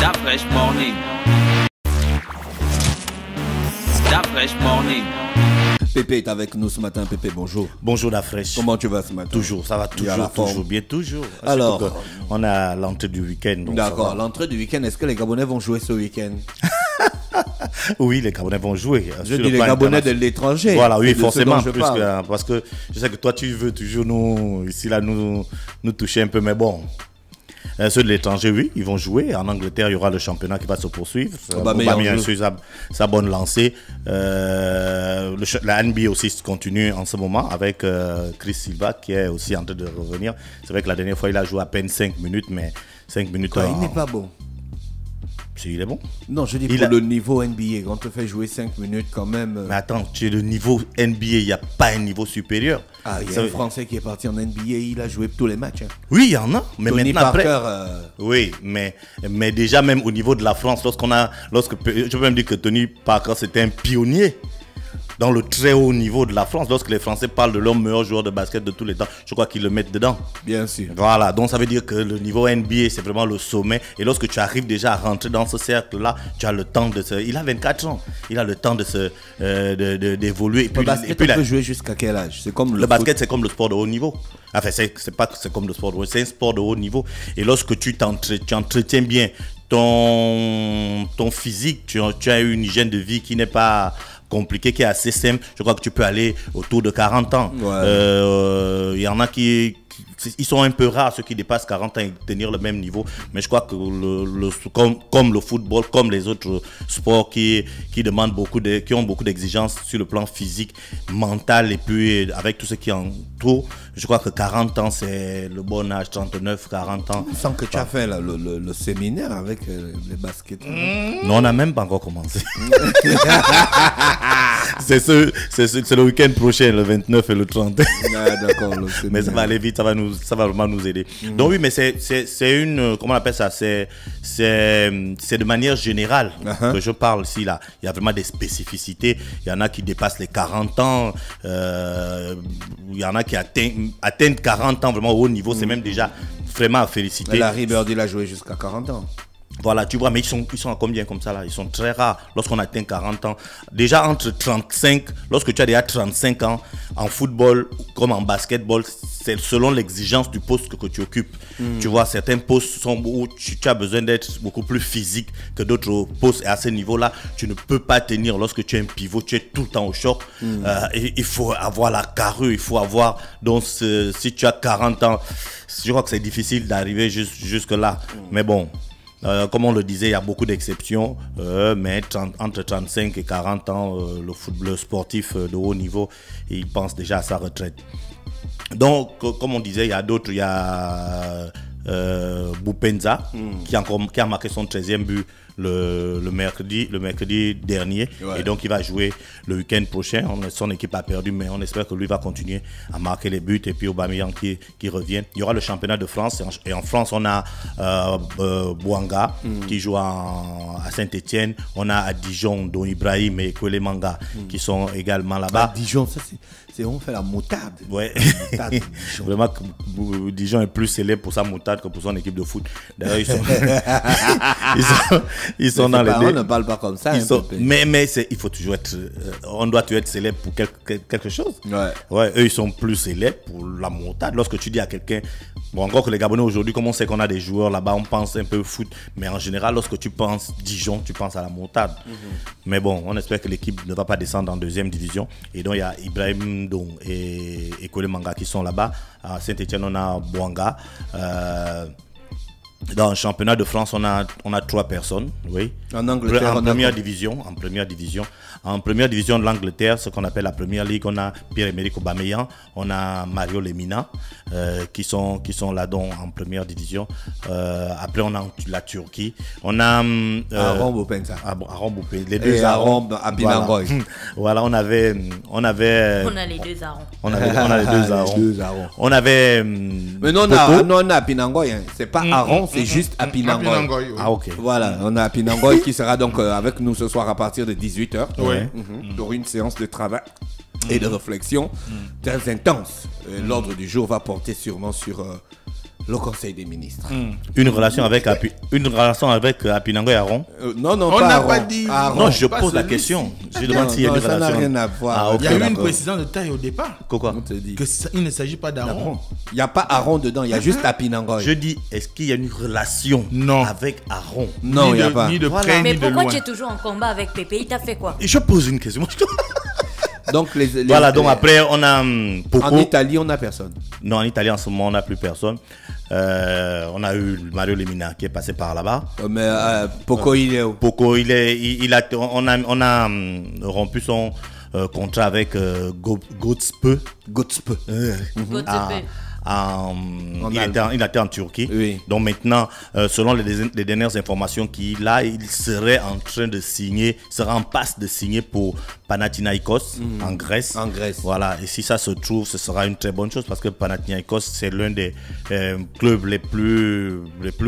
That fresh morning. That fresh morning. Pépé est avec nous ce matin. Pépé, bonjour. Bonjour la fraîche. Comment tu vas ce matin? Toujours, ça va toujours bien, toujours. Alors, on a l'entrée du week-end. D'accord, l'entrée du week-end, est-ce que les Gabonais vont jouer ce week-end? Oui, les Gabonais vont jouer. Je dis les Gabonais de l'étranger. Voilà, oui, forcément. Parce que je sais que toi, tu veux toujours nous toucher un peu, mais bon. Ceux de l'étranger, oui, ils vont jouer. En Angleterre, il y aura le championnat qui va se poursuivre. Aubameyang a su sa bonne lancée. La NBA aussi continue en ce moment avec Chris Silva qui est aussi en train de revenir. C'est vrai que la dernière fois, il a joué à peine 5 minutes, mais 5 minutes... Il n'est pas bon. Si, il est bon. Non, je dis pour le niveau NBA, quand on te fait jouer 5 minutes quand même... Mais attends, tu es le niveau NBA, il n'y a pas un niveau supérieur. Ah, il y a un Français qui est parti en NBA, il a joué tous les matchs. Hein. Oui, il y en a. Mais Tony maintenant, Parker, après... Oui, mais déjà même au niveau de la France, je peux même dire que Tony Parker, c'était un pionnier dans le très haut niveau de la France. Lorsque les Français parlent de leur meilleur joueur de basket de tous les temps, je crois qu'ils le mettent dedans. Bien sûr. Voilà, donc ça veut dire que le niveau NBA, c'est vraiment le sommet. Et lorsque tu arrives déjà à rentrer dans ce cercle-là, tu as le temps de se... Il a 24 ans. Il a le temps d'évoluer. Le basket, tu peux jouer jusqu'à quel âge? C'est comme le basket, c'est comme le sport de haut niveau. Enfin, c'est pas que c'est comme le sport de haut niveau, c'est un sport de haut niveau. Et lorsque tu entretiens bien ton physique, tu as une hygiène de vie qui n'est pas compliqué, qui est assez simple, je crois que tu peux aller autour de 40 ans. Ouais. Il y en a ils sont un peu rares, ceux qui dépassent 40 ans et tenir le même niveau. Mais je crois que comme le football, comme les autres sports qui demandent qui ont beaucoup d'exigences sur le plan physique, mental et puis avec tout ce qui entoure, je crois que 40 ans c'est le bon âge, 39, 40 ans. Sans que tu as fait le séminaire avec les baskets. Non, on n'a même pas encore commencé. C'est le week-end prochain, le 29 et le 30. Ah, d'accord. Mais ça va aller vite, ça va vraiment nous aider. Donc oui, mais c'est une, comment on appelle ça, c'est de manière générale que je parle ici là. Il y a vraiment des spécificités. Il y en a qui dépassent les 40 ans. Il y en a qui atteignent 40 ans vraiment au haut niveau. C'est même déjà vraiment à féliciter. Larry Bird, il a joué jusqu'à 40 ans. Voilà, tu vois, mais ils sont à combien comme ça là? Ils sont très rares lorsqu'on atteint 40 ans. Déjà entre 35, lorsque tu as déjà 35 ans, en football comme en basketball, c'est selon l'exigence du poste que tu occupes. Tu vois, certains postes sont où tu as besoin d'être beaucoup plus physique que d'autres postes. Et à ce niveau-là, tu ne peux pas tenir lorsque tu es un pivot, tu es tout le temps au choc. Il faut avoir la carrure, il faut avoir... Donc, si tu as 40 ans, je crois que c'est difficile d'arriver jusque-là. Mais bon... comme on le disait, il y a beaucoup d'exceptions, mais entre 35 et 40 ans, le sportif de haut niveau, il pense déjà à sa retraite. Donc, comme on disait, il y a d'autres, il y a Boupenza, qui a marqué son 13e but le mercredi dernier. Ouais. Et donc il va jouer le week-end prochain. Son équipe a perdu, mais on espère que lui va continuer à marquer les buts. Et puis Aubameyang qui revient. Il y aura le championnat de France. Et en France, on a Bouanga qui joue à Saint-Etienne. On a à Dijon, Don Ibrahim et Kwele Manga qui sont également là-bas. À Dijon, ça c'est on fait la moutarde. Ouais. Vraiment, Dijon est plus célèbre pour sa moutarde que pour son équipe de foot. D'ailleurs, ils sont dans les deux. On ne parle pas comme ça. Mais il faut toujours être... on doit toujours être célèbre pour quelque chose. Ouais, eux, ils sont plus célèbres pour la moutarde. Lorsque tu dis à quelqu'un... Bon, encore que les Gabonais aujourd'hui, comme on sait qu'on a des joueurs là-bas, on pense un peu foot. Mais en général, lorsque tu penses Dijon, tu penses à la moutarde. Mais bon, on espère que l'équipe ne va pas descendre en 2e division. Et donc, il y a Ibrahim Dong et Kwele Manga qui sont là-bas. À Saint-Etienne, on a Bouanga. Dans le championnat de France, on a 3 personnes, oui. En Angleterre, en première division. En première division de l'Angleterre, ce qu'on appelle la Première Ligue, on a Pierre-Emerick Aubameyang, on a Mario Lemina, qui sont là donc en première division. Après, on a la Turquie. On a Aaron Boupenza. Aaron Boupenza. Les deux Aaron Apinangoy. Voilà, on a les deux Aaron. On avait mais non, on a Apinangoy. C'est pas Aaron, c'est juste Apinangoy. Ah, ok. Voilà, on a Apinangoy qui sera donc avec nous ce soir à partir de 18h. Pour une séance de travail et de réflexion très intense. L'ordre du jour va porter sûrement sur le Conseil des ministres. Une relation avec Apinango et Aaron. Non, non, On pas n'a Aaron. pas dit. Aaron. Non, je pas pose la celui-ci. question. Je Non, demande s'il y a non, une ça n'a relation. rien à voir. Ah, ok, Il y a eu une d'accord. précision de taille au départ. Quoi? On te dit. Il ne s'agit pas d'Aaron. Il n'y a pas Aaron dedans, il y a juste Apinangoy. Je dis, est-ce qu'il y a une relation Non. avec Aaron? Non, il n'y a de, pas. Ni de Voilà. près, Mais ni de pourquoi loin. tu es toujours en combat avec Pépé? Il t'a fait quoi? Et je pose une question. Donc, Voilà, donc après, on a Poco. En Italie, on n'a personne. Non, en Italie, en ce moment, on n'a plus personne. On a eu Mario Lemina qui est passé par là-bas. Mais Poco, il est où? Poco, on a rompu son contrat avec Godspö. Godspö. Godspö. Il était en Turquie. Oui. Donc maintenant, selon les dernières informations qu'il a, il serait en train de signer, sera en passe de signer pour Panathinaikos en Grèce. En Grèce. Voilà. Et si ça se trouve, ce sera une très bonne chose parce que Panathinaikos, c'est l'un des clubs les plus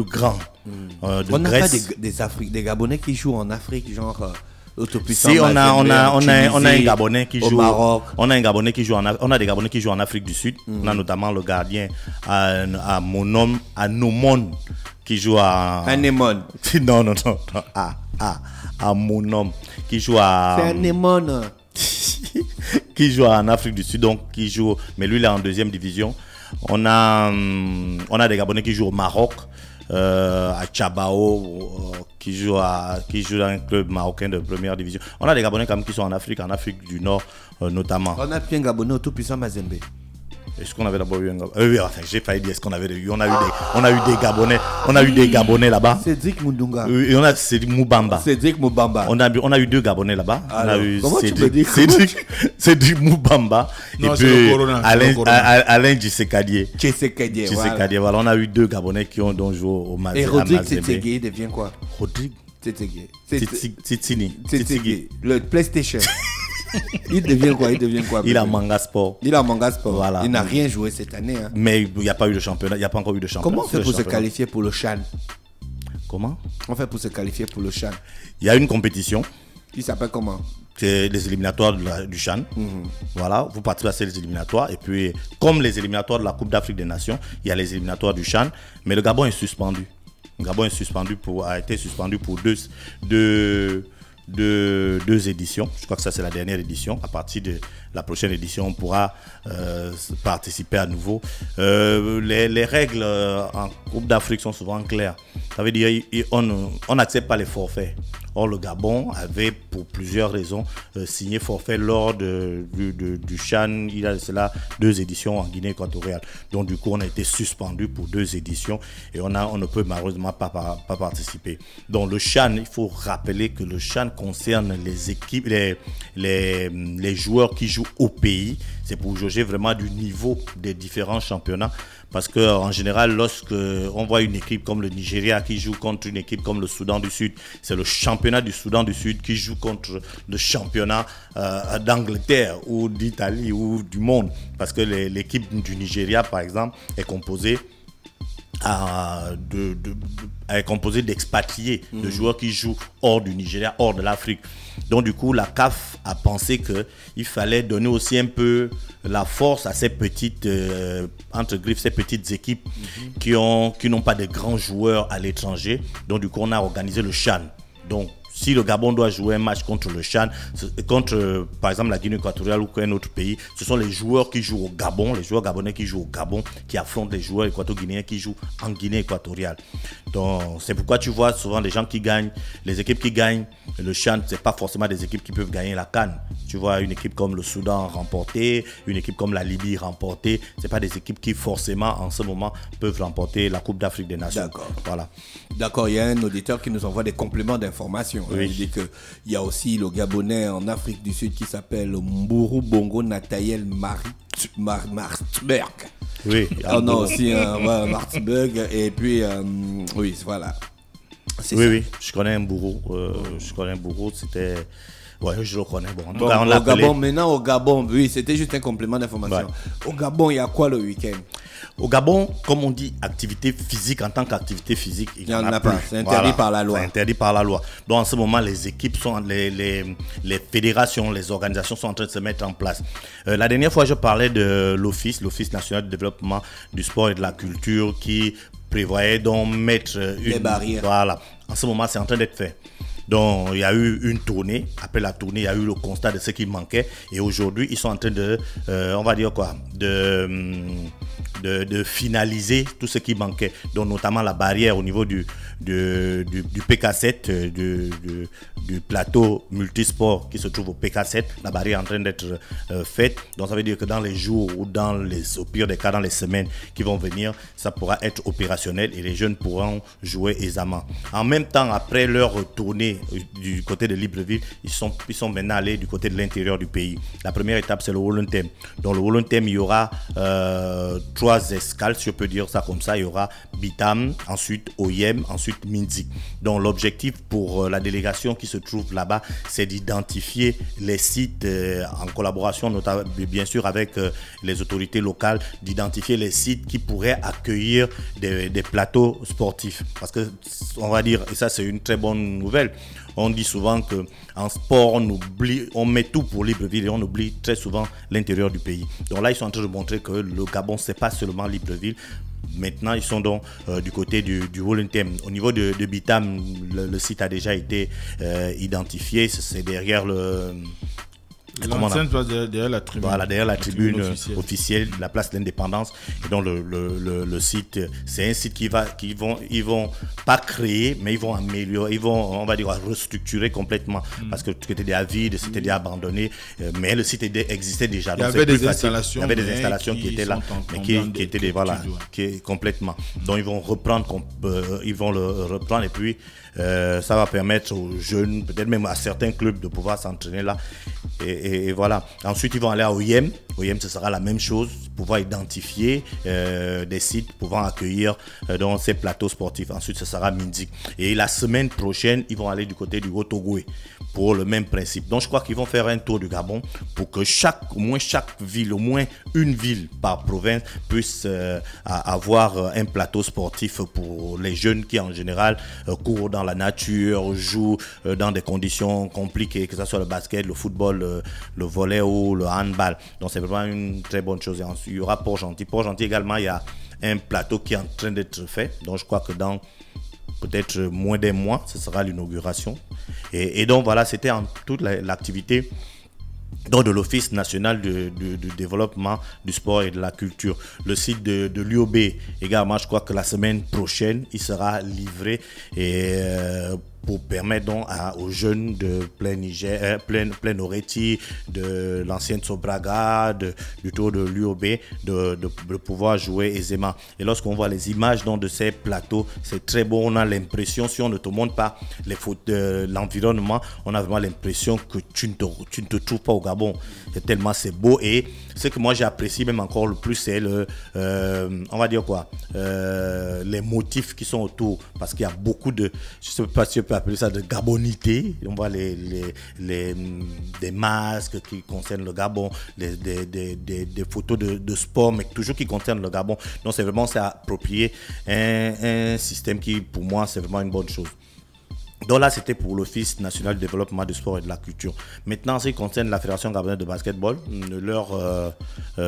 grands de On n'a pas Grèce. des Gabonais qui jouent en Afrique, genre autopuissant. Si on a un Tunisie, Gabonais qui au joue Maroc. on a un Gabonais qui joue on a des Gabonais qui jouent en Afrique du Sud. On a notamment le gardien à Nomon qui joue à Anémone. non à Monom qui joue à C'est Anémone. qui joue en Afrique du Sud, donc qui joue, mais lui il est en deuxième division. On a des Gabonais qui jouent au Maroc, à Tchabao, qui joue dans un club marocain de première division. On a des Gabonais quand même qui sont en Afrique du Nord notamment. On a pris un Gabonais autopuissant Mazembe. Est-ce qu'on avait d'abord eu un Gabonais? Oui, enfin, j'ai failli dire est-ce qu'on avait eu. On a eu des Gabonais là-bas. Cédric Mundunga. Et on a Cédric Moubamba. Cédric Moubamba. On a eu deux Gabonais là-bas. On a Alors, eu comment tu peux dire Cédric Moubamba Non, et c'est puis le Corona, c'est le Corona. Alain Djisekadié. Tchésekadie. Djisekadié, voilà, on a eu deux Gabonais qui ont donc joué au Et Mazembe. Rodrigue Tsetsegui devient quoi? Rodrigue Tsetsegui. Titsini. Tsetsegui. Le PlayStation. Il devient quoi? Il a Manga Sport. Il a Manga Sport. Voilà. Il n'a rien joué cette année. Hein. Mais il n'y a pas eu de championnat. Il n'y a pas encore eu de championnat. Comment on fait Le pour se championnat. qualifier pour le Chan? Comment? On fait pour se qualifier pour le Chan. Il y a une compétition. Il s'appelle comment? C'est les éliminatoires du CHAN. Voilà, vous participez à ces éliminatoires. Et puis, comme les éliminatoires de la Coupe d'Afrique des Nations, il y a les éliminatoires du CHAN. Mais le Gabon est suspendu. Le Gabon est suspendu a été suspendu pour deux éditions. Je crois que ça, c'est la dernière édition. À partir de la prochaine édition, on pourra participer à nouveau. Les règles en Coupe d'Afrique sont souvent claires. Ça veut dire on n'accepte pas les forfaits. Or, le Gabon avait, pour plusieurs raisons, signé forfait lors du CHAN. Il y a cela 2 éditions en Guinée équatoriale. Donc, du coup, on a été suspendu pour 2 éditions et on ne peut malheureusement pas participer. Donc, le CHAN, il faut rappeler que le CHAN concerne les équipes, les joueurs qui jouent au pays. C'est pour jauger vraiment du niveau des différents championnats. Parce qu'en général, lorsque on voit une équipe comme le Nigeria qui joue contre une équipe comme le Soudan du Sud, c'est le championnat du Soudan du Sud qui joue contre le championnat d'Angleterre ou d'Italie ou du monde. Parce que l'équipe du Nigeria, par exemple, est composée d'expatriés, de joueurs qui jouent hors du Nigeria, hors de l'Afrique. Donc du coup, la CAF a pensé qu'il fallait donner aussi un peu la force à ces petites, entre griffes, ces petites équipes qui n'ont pas de grands joueurs à l'étranger. Donc du coup, on a organisé le CHAN. Donc, si le Gabon doit jouer un match contre le CHAN, contre par exemple la Guinée équatoriale ou un autre pays, ce sont les joueurs qui jouent au Gabon, les joueurs gabonais qui jouent au Gabon, qui affrontent les joueurs équato-guinéens qui jouent en Guinée équatoriale. Donc c'est pourquoi tu vois souvent les gens qui gagnent, les équipes qui gagnent le CHAN, c'est pas forcément des équipes qui peuvent gagner la CAN. Tu vois une équipe comme le Soudan remporter, une équipe comme la Libye remporter, c'est pas des équipes qui forcément en ce moment peuvent remporter la Coupe d'Afrique des Nations. D'accord. Voilà. D'accord, il y a un auditeur qui nous envoie des compléments d'information. Oui. Il dit qu'il y a aussi le Gabonais en Afrique du Sud qui s'appelle Mburu Bongo Nathael Martberg. Oui. On a aussi voilà, Martberg. Et puis, oui, voilà. Oui, oui, je connais un bourreau. C'était Ouais, je le connais. Bon, en tout Bon, cas, on au l'appelait. Gabon, maintenant au Gabon, oui, c'était juste un complément d'information. Ouais. Au Gabon, il y a quoi le week-end? Au Gabon, comme on dit, activité physique en tant qu'activité physique, il n'y en a pas. plus. C'est interdit par la loi. C'est interdit par la loi. Donc en ce moment, les équipes sont, les fédérations, les organisations sont en train de se mettre en place. La dernière fois, je parlais de l'Office national de développement du sport et de la culture qui prévoyait donc mettre des barrières. Voilà. En ce moment, c'est en train d'être fait. Donc, il y a eu une tournée. Après la tournée, il y a eu le constat de ce qui manquait. Et aujourd'hui, ils sont en train de, on va dire quoi, de finaliser tout ce qui manquait. Donc, notamment la barrière au niveau du PK7, du plateau multisport qui se trouve au PK7. La barrière est en train d'être faite. Donc, ça veut dire que dans les jours ou au pire des cas, dans les semaines qui vont venir, ça pourra être opérationnel et les jeunes pourront jouer aisément. En même temps, après leur tournée du côté de Libreville, ils sont maintenant allés du côté de l'intérieur du pays. La première étape, c'est le Wolontem. Dans le Wolontem, il y aura 3 escales, si je peux dire ça comme ça. Il y aura Bitam, ensuite Oyem, ensuite Minzik. Donc l'objectif pour la délégation qui se trouve là-bas, c'est d'identifier les sites en collaboration, notamment bien sûr avec les autorités locales, d'identifier les sites qui pourraient accueillir des plateaux sportifs. Parce que, on va dire, et ça c'est une très bonne nouvelle, on dit souvent qu'en sport, on met tout pour Libreville et on oublie très souvent l'intérieur du pays. Donc là, ils sont en train de montrer que le Gabon, ce n'est pas seulement Libreville. Maintenant, ils sont donc du côté du Wolontem. Au niveau de Bitam, le site a déjà été identifié. C'est derrière le... L'enceinte derrière la tribune. Voilà, derrière la tribune officielle, la place de l'Indépendance. Et donc le site, c'est un site ils vont pas créer, mais ils vont améliorer, ils vont, on va dire, restructurer complètement. Parce que c'était déjà vide, c'était déjà abandonné, mais le site existait déjà. Il y avait des installations. Il y avait des installations qui étaient là, mais qui étaient complètement. Donc ils vont reprendre, ils vont le reprendre et puis ça va permettre aux jeunes, peut-être même à certains clubs, de pouvoir s'entraîner là. Et voilà. Ensuite, ils vont aller à OIM. OIM, ce sera la même chose, pouvoir identifier des sites pouvant accueillir dans ces plateaux sportifs. Ensuite, ce sera Minzik. Et la semaine prochaine, ils vont aller du côté du Haut-Ogooué pour le même principe. Donc, je crois qu'ils vont faire un tour du Gabon pour que au moins une ville par province puisse avoir un plateau sportif pour les jeunes qui, en général, courent dans la nature, jouent dans des conditions compliquées, que ce soit le basket, le football, le volley ou le handball. Donc, c'est vraiment une très bonne chose. Et ensuite, il y aura Port-Gentil. Port-Gentil également, il y a un plateau qui est en train d'être fait. Donc, je crois que dans peut-être moins d'un mois, ce sera l'inauguration. Et donc, voilà, c'était en toute l'activité de l'Office national de développement du sport et de la culture. Le site de l'UOB également, je crois que la semaine prochaine, il sera livré et pour permettre donc aux jeunes de plein Oreti, de l'ancienne Sobraga, du tour de l'UOB, de pouvoir jouer aisément. Et lorsqu'on voit les images donc, de ces plateaux, c'est très beau. On a l'impression, si on ne te montre pas les photos de l'environnement, on a vraiment l'impression que tu ne te trouves pas au Gabon. C'est beau. Et ce que moi j'apprécie même encore le plus, c'est on va dire quoi, les motifs qui sont autour. Parce qu'il y a beaucoup de, je ne sais pas si on peut appeler ça de gabonité. On voit des masques qui concernent le Gabon, des photos de sport, mais toujours qui concernent le Gabon. Donc c'est vraiment approprié un système qui, pour moi, c'est vraiment une bonne chose. Donc là, c'était pour l'Office national de développement du sport et de la culture. Maintenant, en ce qui concerne la Fédération gabonaise de basketball, leur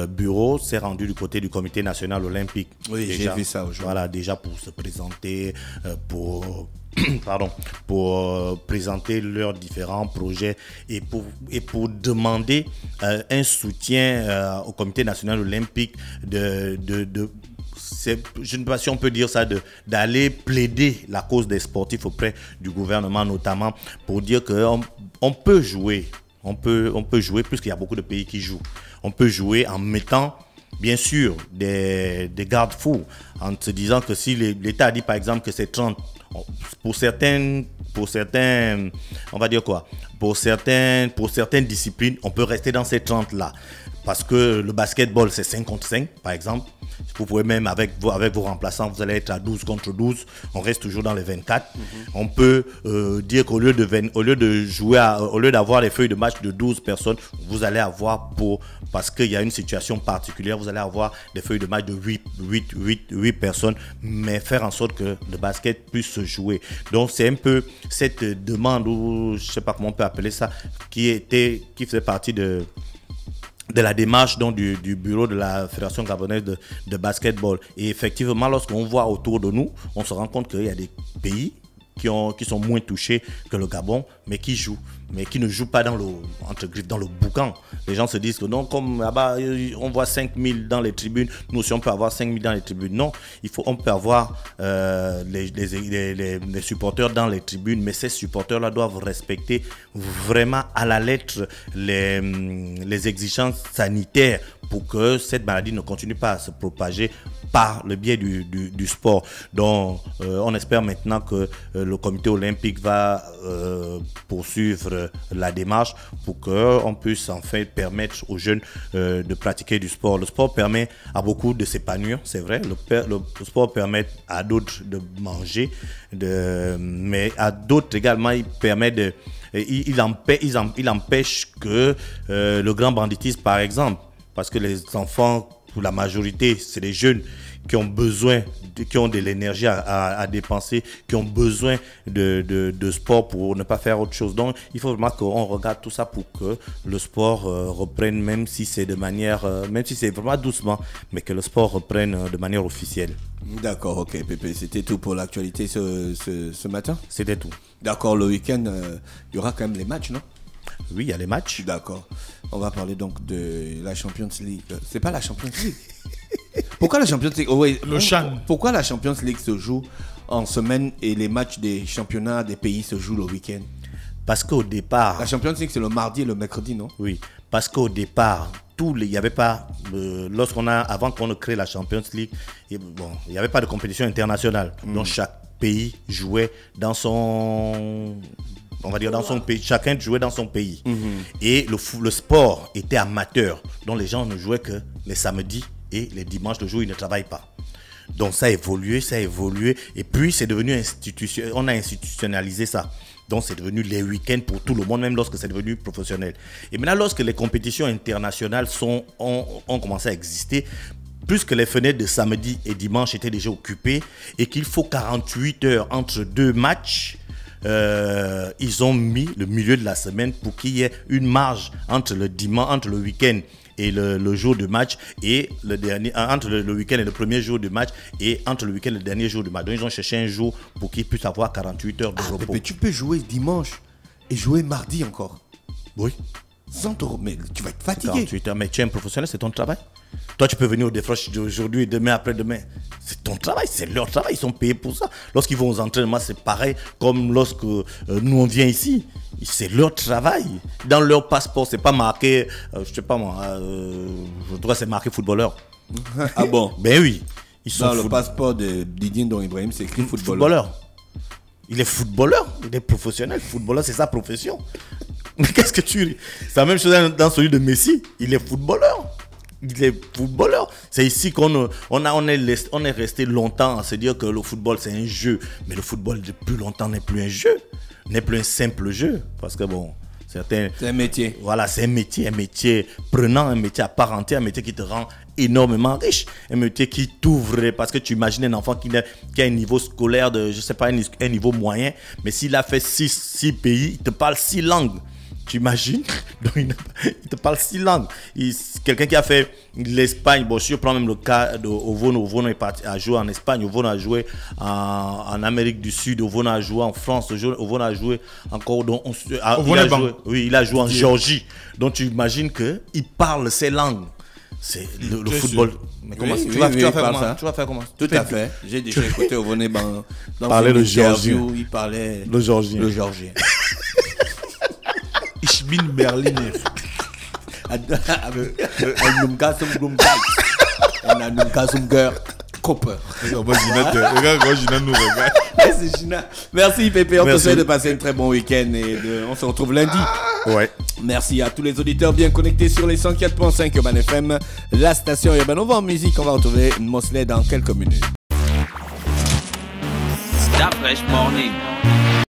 bureau s'est rendu du côté du Comité national olympique. Oui, j'ai vu ça aujourd'hui. Voilà, déjà pour se présenter, pour présenter leurs différents projets et pour demander un soutien au Comité national olympique je ne sais pas si on peut dire ça, d'aller plaider la cause des sportifs auprès du gouvernement, notamment pour dire qu'on peut jouer. On peut jouer, puisqu'il y a beaucoup de pays qui jouent. On peut jouer en mettant, bien sûr, des garde-fous, en se disant que si l'État dit par exemple que c'est 30, pour certains, on va dire quoi, pour certaines disciplines, on peut rester dans ces 30 là. Parce que le basketball, c'est 5 contre 5, par exemple. Vous pouvez même, avec vos remplaçants, vous allez être à 12 contre 12. On reste toujours dans les 24. On peut dire qu'au lieu d'avoir les feuilles de match de 12 personnes, vous allez avoir, parce qu'il y a une situation particulière, vous allez avoir des feuilles de match de 8 personnes, mais faire en sorte que le basket puisse se jouer. Donc, c'est un peu cette demande, ou je ne sais pas comment on peut appeler ça, qui faisait partie de la démarche donc, du bureau de la Fédération gabonaise de basketball. Et effectivement, lorsqu'on voit autour de nous, on se rend compte qu'il y a des pays qui sont moins touchés que le Gabon, mais qui jouent, mais qui ne jouent pas dans le boucan. Les gens se disent que non, comme là-bas, on voit 5000 dans les tribunes, nous aussi on peut avoir 5000 dans les tribunes. Non, on peut avoir les supporters dans les tribunes, mais ces supporters-là doivent respecter vraiment à la lettre les exigences sanitaires pour que cette maladie ne continue pas à se propager par le biais du sport. Donc, on espère maintenant que le comité olympique va poursuivre la démarche pour qu'on puisse enfin permettre aux jeunes de pratiquer du sport. Le sport permet à beaucoup de s'épanouir, c'est vrai. Le sport permet à d'autres de manger, mais à d'autres également, il permet il empêche que le grand banditisme, par exemple, parce que les enfants, pour la majorité, c'est des jeunes qui ont besoin, qui ont de l'énergie à dépenser, qui ont besoin de sport pour ne pas faire autre chose. Donc, il faut vraiment qu'on regarde tout ça pour que le sport reprenne, même si c'est vraiment doucement, mais que le sport reprenne de manière officielle. D'accord, ok, Pépé. C'était tout pour l'actualité ce matin? C'était tout. D'accord, le week-end, il y aura quand même les matchs, non? Oui, il y a les matchs. D'accord. On va parler donc de la Champions League. C'est pas la Champions League. Pourquoi la Champions League? Pourquoi la Champions League se joue en semaine et les matchs des championnats des pays se jouent le week-end? Parce qu'au départ... La Champions League, c'est le mardi et le mercredi, non? Oui, parce qu'au départ, il n'y avait pas... avant qu'on ne crée la Champions League, il n'y avait pas de compétition internationale. Donc chaque pays jouait dans son... On va dire dans son pays, chacun jouait dans son pays. Et le sport était amateur. Donc les gens ne jouaient que les samedis et les dimanches, le jour où ils ne travaillent pas. Donc ça a évolué. Et puis c'est devenu on a institutionnalisé ça. Donc c'est devenu les week-ends pour tout le monde, même lorsque c'est devenu professionnel. Et maintenant, lorsque les compétitions internationales ont commencé à exister, plus que les fenêtres de samedi et dimanche étaient déjà occupées et qu'il faut 48 heures entre deux matchs, ils ont mis le milieu de la semaine pour qu'il y ait une marge entre le week-end et le jour de match, et entre le week-end et le premier jour de match, et entre le week-end et le dernier jour de match. Donc ils ont cherché un jour pour qu'ils puissent avoir 48 heures de repos. Mais tu peux jouer dimanche et jouer mardi encore. Oui. Sans te... Mais tu vas être fatigué. 48 heures, mais tu es un professionnel, c'est ton travail. Toi, tu peux venir au défroche aujourd'hui, demain, après-demain. C'est ton travail, c'est leur travail, ils sont payés pour ça. Lorsqu'ils vont aux entraînements, c'est pareil comme lorsque nous, on vient ici. C'est leur travail. Dans leur passeport, c'est pas marqué, je sais pas moi, je crois que c'est marqué footballeur. Ah bon? Ben oui. Dans le passeport de Didier Ndong Ibrahim, c'est écrit footballeur. Il est footballeur, il est professionnel. Footballeur, c'est sa profession. Mais qu'est-ce que tu... C'est la même chose dans celui de Messi. Il est footballeur. C'est ici qu'on est resté longtemps à se dire que le football, c'est un jeu. Mais le football, depuis longtemps, n'est plus un jeu. N'est plus un simple jeu. Parce que bon... C'est un métier. Voilà, c'est un métier prenant, un métier à part entière, un métier qui te rend énormément riche, un métier qui t'ouvre, parce que tu imagines un enfant qui a un niveau scolaire de, je sais pas, un niveau moyen, mais s'il a fait 6 pays, il te parle 6 langues. Tu imagines? Donc, il te parle 6 langues. Quelqu'un qui a fait l'Espagne, bon, si je prends même le cas d'Ovono, est parti à jouer en Espagne, Ovono a joué en Amérique du Sud, Ovono a joué en France, Ovono a joué encore. Il a joué en Géorgie. Donc tu imagines qu'il parle ces langues. C'est le football. Mais comment tu vas faire comment? Tout à fait. J'ai déjà écouté Ovono dans parler le géorgien. Il parlait le géorgien. Ich bin Berliner. Copper. Regarde quand Gina nous regarde. C'est Gina. Merci Pépé, on te souhaite de passer un très bon week-end et on se retrouve lundi. Ouais. Merci à tous les auditeurs bien connectés sur les 104.5 Urban FM, la station Urban. On va en musique, on va retrouver Mosley dans quelques minutes. Stop Fresh Morning.